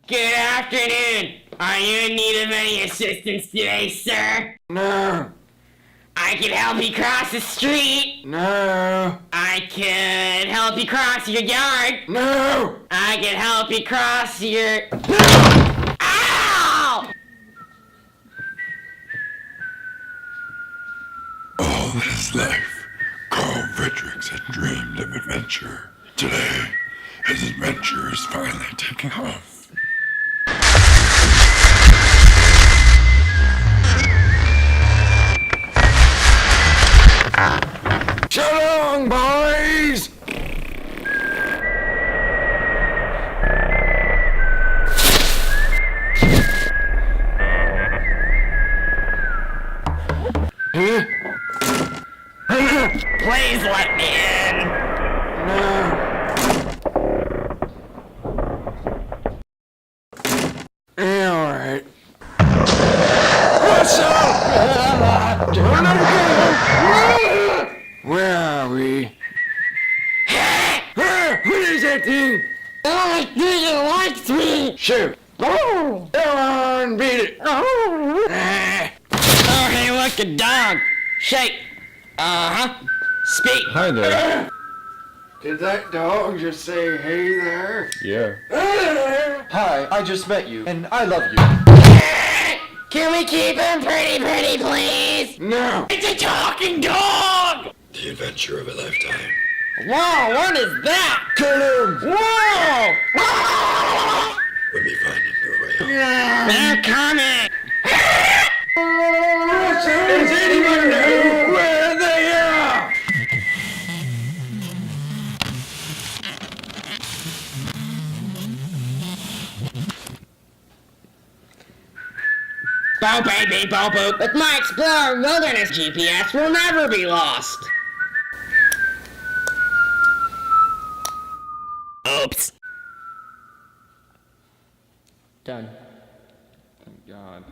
Good afternoon. Are you in need of any assistance today, sir? No. I can help you cross the street. No. I can help you cross your yard. No. I can help you cross your... Ow! All his life, Carl Fredericks had dreamed of adventure. Today, his adventure is finally taking off. So long, boys! Please let me in. No. Yeah, alright. What's up? Where are we? What is that thing? I think it likes me. Shoot. Oh. Come on, beat it. Oh. Ah. Oh, hey, look, a dog. Shake. Uh-huh. Speak. Hi there. Did that dog just say hey there? Yeah. Hi, I just met you, and I love you. Can we keep him pretty, please? No. It's a talking dog! The adventure of a lifetime. Whoa, what is that? Kill him. Whoa! We'll be finding your way home. They're coming! Does anyone know where they are? Bo baby, bo boop. With my Explorer Wilderness GPS, we'll never be lost. Oops. Done. Thank God.